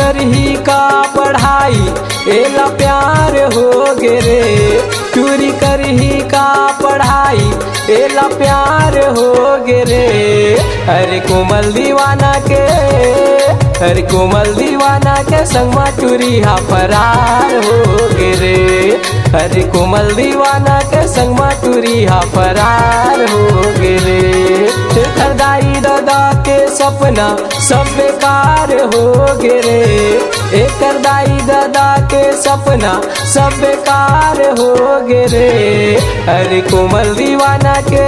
करही का पढ़ाई एला प्यार हो गे रे। चोरी करही का पढ़ाई एला प्यार हो गे रे। अरे कोमल दीवाना के, अरे कोमल दीवाना के संगमा चोरी हा फरार हो गे रे। अरे कोमल दीवाना के संगमा चोरी हा फरार हो गे रे। दाई दादा के सपना सब बेकार हो गे रे। एक दाई दादा के सपना सब बेकार हो गे रे। अरे कोमल दीवाना के,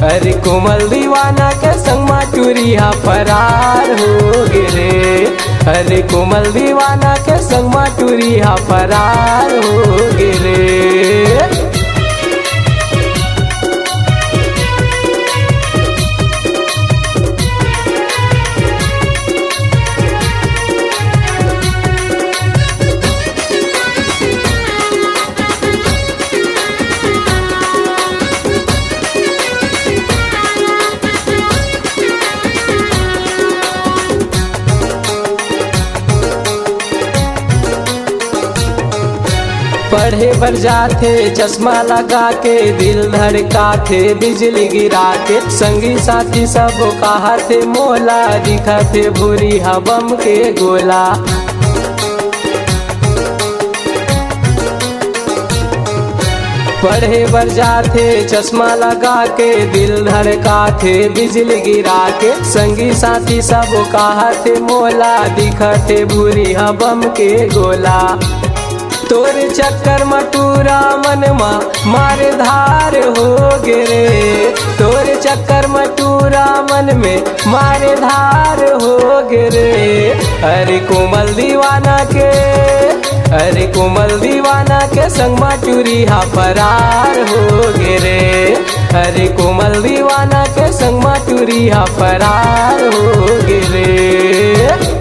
अरे कोमल दीवाना के संगमा चोरी हा फरार हो गे रे। अरे कोमल दीवाना के संगमा चोरी हा फरार हो गे रे। पढ़े बर जाथे चश्मा लगा के, दिल धड़काथे बिजली गिरा के। संगी साथी सब कहथे मोला, दिखथे भूरी हबम के गोला। पढ़े बर जाथे चश्मा लगा के, दिल धड़काथे बिजली गिरा के। संगी साथी सब कहथे मोला, दिखथे भूरी हबम के गोला। तोरे चक्कर मटूरा मनमा मारे धार हो गे रे। तोरे चक्कर मटूरा मन में मारे धार हो गे रे। अरे कोमल दीवाना के, अरे कोमल दीवाना के संगमा चोरी हा फरार हो गे रे। अरे कोमल दीवाना के संगमा चोरी हा फरार हो गे रे।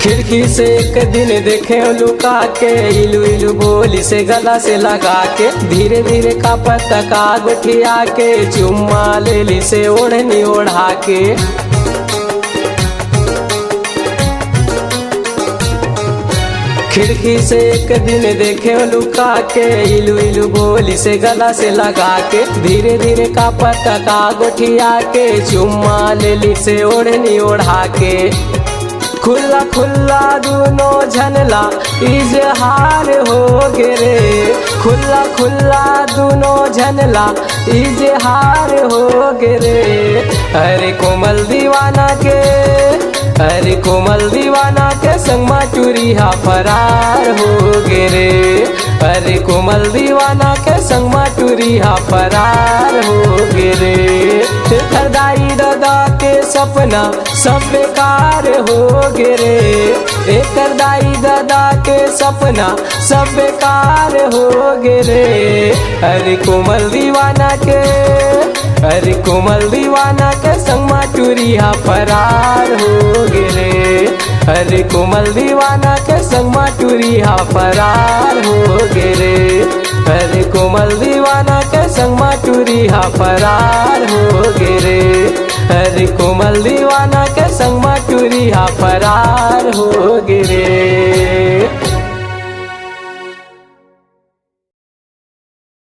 खिड़की से एक दिन देखे लुका के, इलू इलू बोली से गला से लगा के। धीरे धीरे का पत्ता का गुठिया के, चुम्मा ले ली से ओढ़नी ओढ़ा के। खिड़की से एक दिन देखे लुका के, इलू इलू बोली से गला से लगा के। धीरे धीरे का पत्ता का गुठिया के, चुम्मा ले ली से ओढ़नी ओढ़ा के। खुला खुला दोनों झनला इजहार हो गे रे। खुला खुला दोनों झनला इजहार हो गे रे। अरे कोमल दीवाना के, अरे कोमल दीवाना के संगमा चोरी हा फरार हो गे रे। अरे कोमल दीवाना के संगमा चोरी हा फरार हो गे रे। दाई दादा के सपना सब बेकार हो गे रे। एक दाई दादा के सपना सब बेकार हो गे रे। अरे कोमल दीवाना के, अरे कोमल दीवाना के संगमा चोरी हा फरार हो गे रे। अरे कोमल दीवाना के संगमा चोरी हा फरार हो गे रे। अरे कोमल दीवाना के संगमा चोरी हा फरार हो गे रे। अरे कोमल दीवाना के संगमा चोरी हा फरार हो गे रे।